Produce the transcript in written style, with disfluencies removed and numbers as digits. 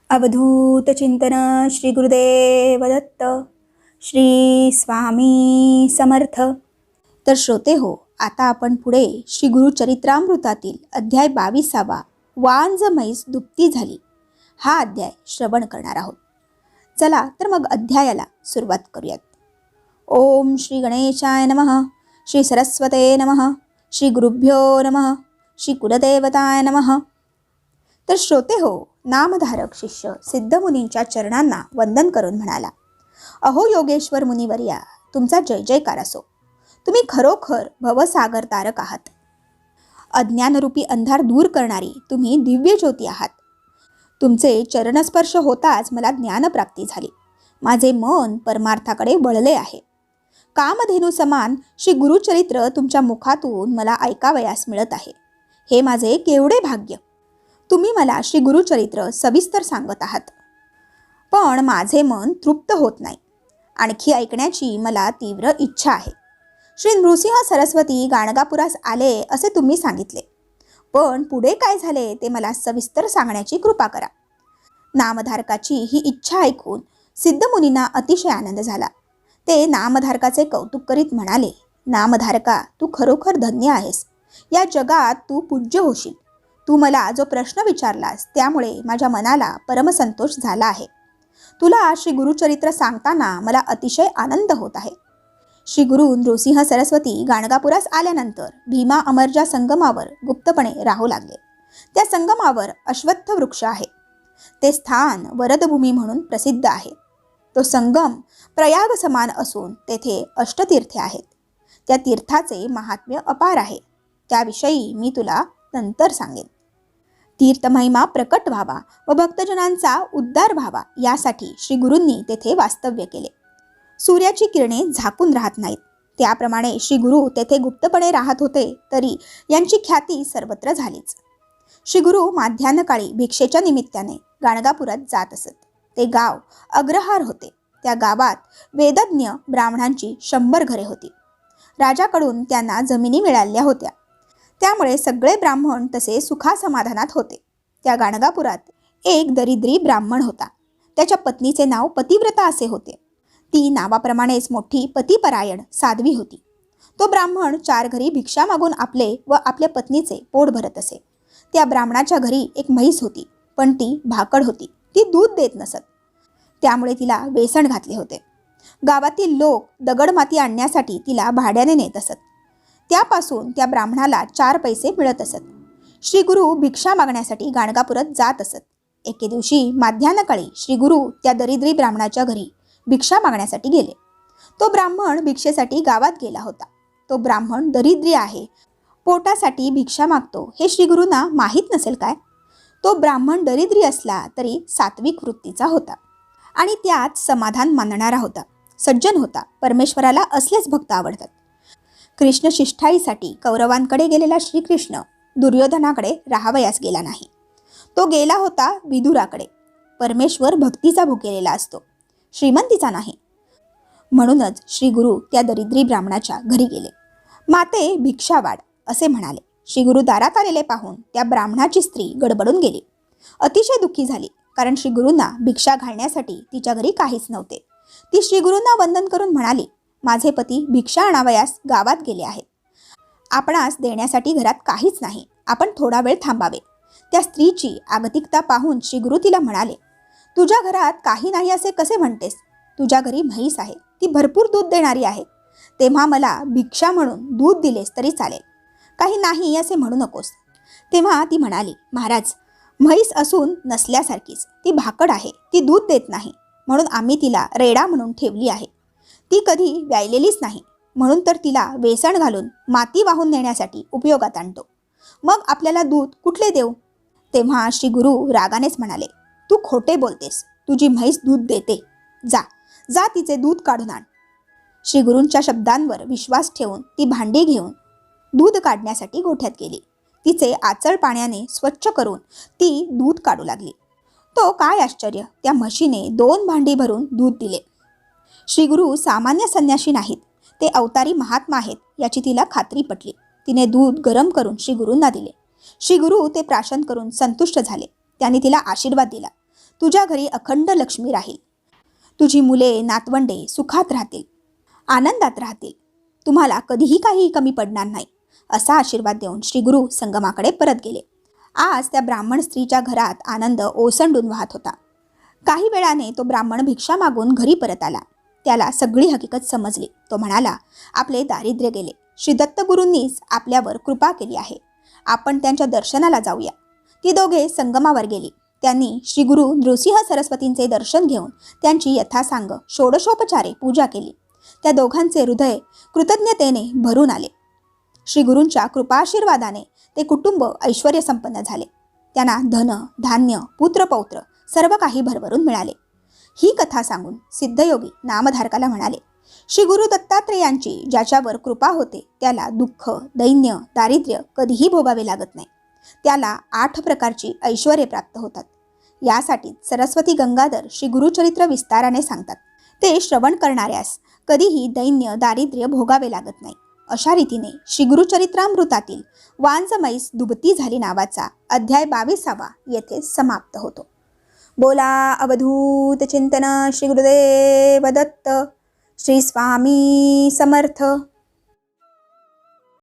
अवधूत चिंतन श्री गुरुदेव दत्त. श्री स्वामी समर्थ. तर श्रोते हो, आता आपण पुढे श्री गुरुचरित्रामृतातील अध्याय 22वा वांज म्हैस दुभती झाली हा अध्याय श्रवण करणार आहोत. चला तर मग अध्यायाला सुरुवात करूयात. ओम श्री गणेशाय नमः. श्री सरस्वते नमः. श्री गुरुभ्यो नमः. श्री कुलदेवताय नमः. तर श्रोते हो, नामधारक शिष्य सिद्धमुनींच्या चरणांना वंदन करून म्हणाला, अहो योगेश्वर मुनिवर्या, तुमचा जय जयकार असो. तुम्ही खरोखर भवसागर तारक आहात. अज्ञानरूपी अंधार दूर करणारी तुम्ही दिव्य ज्योती आहात. तुमचे चरणस्पर्श होताच मला ज्ञानप्राप्ती झाली. माझे मन परमार्थाकडे वळले आहे. कामधेनू समान श्री गुरुचरित्र तुमच्या मुखातून मला ऐकावयास मिळत आहे. हे माझे केवढे भाग्य. तुम्ही मला श्री गुरुचरित्र सविस्तर सांगत आहात, पण माझे मन तृप्त होत नाही. आणखी ऐकण्याची मला तीव्र इच्छा आहे. श्री नृसिंह सरस्वती गाणगापुरास आले असे तुम्ही सांगितले, पण पुढे काय झाले ते मला सविस्तर सांगण्याची कृपा करा. नामधारकाची ही इच्छा ऐकून सिद्धमुनींना अतिशय आनंद झाला. ते नामधारकाचे कौतुक करीत म्हणाले, नामधारका, तू खरोखर धन्य आहेस. या जगात तू पूज्य होशील. तू मला जो प्रश्न विचारलास त्यामुळे माझ्या मनाला परमसंतोष झाला आहे. तुला श्री गुरुचरित्र सांगताना मला अतिशय आनंद होत आहे. श्री गुरु नृसिंह सरस्वती गाणगापुरास आल्यानंतर भीमा अमरच्या संगमावर गुप्तपणे राहू लागले. त्या संगमावर अश्वत्थ वृक्ष आहे. ते स्थान वरदभूमी म्हणून प्रसिद्ध आहे. तो संगम प्रयाग समान असून तेथे अष्टतीर्थे आहेत. त्या तीर्थाचे महात्म्य अपार आहे. त्याविषयी मी तुला नंतर सांगेन. तीर्थमहिमा प्रकट व्हावा व भक्तजनांचा उद्धार व्हावा यासाठी श्री गुरूंनी तेथे वास्तव्य केले. सूर्याची किरणे झाकून राहत नाहीत, त्याप्रमाणे श्री गुरु तेथे गुप्तपणे राहत होते, तरी यांची ख्याती सर्वत्र झालीच. श्री गुरु माध्यान्हकाळी भिक्षेच्या निमित्ताने गाणगापुरात जात असत. ते गाव अग्रहार होते. त्या गावात वेदज्ञ ब्राह्मणांची 100 घरे होती. राजाकडून त्यांना जमिनी मिळाल्या होत्या, त्यामुळे सगळे ब्राह्मण तसे सुखासमाधानात होते. त्या गाणगापुरात एक दरिद्री ब्राह्मण होता. त्याच्या पत्नीचे नाव पतिव्रता असे होते. ती नावाप्रमाणेच मोठी पतिपरायण साध्वी होती. तो ब्राह्मण 4 घरी भिक्षा मागून आपले व आपल्या पत्नीचे पोट भरत असे. त्या ब्राह्मणाच्या घरी एक म्हैस होती, पण ती भाकड होती. ती दूध देत नसत, त्यामुळे तिला वेसण घातले होते. गावातील लोक दगडमाती आणण्यासाठी तिला भाड्याने नेत असत. त्यापासून त्या ब्राह्मणाला 4 पैसे मिळत असत. श्री गुरु भिक्षा मागण्यासाठी गाणगापुरात जात असत. एके दिवशी माध्यान्हकाळी श्री गुरु त्या दरिद्री ब्राह्मणाच्या घरी भिक्षा मागण्यासाठी गेले. तो ब्राह्मण भिक्षेसाठी गावात गेला होता. तो ब्राह्मण दरिद्री आहे, पोटासाठी भिक्षा मागतो हे श्री गुरूंना माहीत नसेल काय? तो ब्राह्मण दरिद्री असला तरी सात्विक वृत्तीचा होता आणि त्यात समाधान मानणारा होता. सज्जन होता. परमेश्वराला असलेच भक्त आवडतात. कृष्ण शिष्ठाईसाठी कौरवांकडे गेलेला श्रीकृष्ण दुर्योधनाकडे राहावयास गेला नाही. तो गेला होता विदुराकडे. परमेश्वर भक्तीचा भुकेलेला असतो, श्रीमंतीचा नाही. म्हणूनच श्री गुरु त्या दरिद्री ब्राह्मणाच्या घरी गेले. माते भिक्षा वाढ असे म्हणाले. श्री गुरु दारात आलेले पाहून त्या ब्राह्मणाची स्त्री गडबडून गेली. अतिशय दुःखी झाली, कारण श्री गुरूंना भिक्षा घालण्यासाठी तिच्या घरी काहीच नव्हते. ती श्री गुरूंना वंदन करून म्हणाली, माझे पती भिक्षा आणावयास गावात गेले आहेत. आपणास देण्यासाठी घरात काहीच नाही. आपण थोडा वेळ थांबावे. त्या स्त्रीची आगतिकता पाहून श्री गुरु तिला म्हणाले, तुझ्या घरात काही नाही असे कसे म्हणतेस? तुझ्या घरी म्हैस आहे, ती भरपूर दूध देणारी आहे. तेव्हा मला भिक्षा म्हणून दूध दिलेस तरी चालेल, काही नाही असे म्हणू नकोस. तेव्हा ती म्हणाली, महाराज, म्हैस असून नसल्यासारखीच. ती भाकड आहे, ती दूध देत नाही, म्हणून आम्ही तिला रेडा म्हणून ठेवली आहे. ती कधी व्यायलेलीच नाही, म्हणून तर तिला वेसण घालून माती वाहून नेण्यासाठी उपयोगात आणतो. मग आपल्याला दूध कुठले देऊ? तेव्हा श्री गुरु रागानेच म्हणाले, तू खोटे बोलतेस. तुझी म्हैस दूध देते. जा जा तिचे दूध काढून आण. श्री गुरूंच्या शब्दांवर विश्वास ठेवून ती भांडी घेऊन दूध काढण्यासाठी गोठ्यात गेली. तिचे आचळ पाण्याने स्वच्छ करून ती दूध काढू लागली. तो काय आश्चर्य, त्या म्हशीने 2 भांडी भरून दूध दिले. श्री गुरु सामान्य संन्यासी नाहीत, ते अवतारी महात्मा आहेत याची तिला खात्री पटली. तिने दूध गरम करून श्री गुरूंना दिले. श्री गुरु ते प्राशन करून संतुष्ट झाले. त्यांनी तिला आशीर्वाद दिला. तुझ्या घरी अखंड लक्ष्मी राहील. तुझी मुले नातवंडे सुखात राहतील, आनंदात राहतील. तुम्हाला कधीही काही कमी पडणार नाही, असा आशीर्वाद देऊन श्री गुरु संगमाकडे परत गेले. आज त्या ब्राह्मण स्त्रीच्या घरात आनंद ओसंडून वाहत होता. काही वेळाने तो ब्राह्मण भिक्षा मागून घरी परत आला. त्याला सगळी हकीकत समजली. तो म्हणाला, आपले दारिद्र्य गेले. श्री दत्तगुरूंनीच आपल्यावर कृपा केली आहे. आपण त्यांच्या दर्शनाला जाऊया. ती दोघे संगमावर गेली. त्यांनी श्री गुरु नृसिंह सरस्वतींचे दर्शन घेऊन त्यांची यथासांग षोडशोपचारे पूजा केली. त्या दोघांचे हृदय कृतज्ञतेने भरून आले. श्री गुरूंच्या कृपाशीर्वादाने ते कुटुंब ऐश्वर्य संपन्न झाले. त्यांना धन, धान्य, पुत्रपौत्र सर्व काही भरभरून मिळाले. ही कथा सांगून सिद्धयोगी नामधारकाला म्हणाले, श्री गुरु दत्तात्रेयांची ज्याच्यावर कृपा होते त्याला दुःख, दैन्य, दारिद्र्य कधीही भोगावे लागत नाही. त्याला 8 प्रकारची ऐश्वर्ये प्राप्त होतात. यासाठी सरस्वती गंगाधर श्री गुरुचरित्र विस्ताराने सांगतात. ते श्रवण करणाऱ्यास कधीही दैन्य, दारिद्र्य भोगावे लागत नाही. अशा रीतीने श्री गुरुचरित्रामृतातील वांजमैस दुबती झाली नावाचा अध्याय 22 येथे समाप्त होतो. बोला अवधूत चिंतन श्री गुरुदेव दत्त. श्री स्वामी समर्थ.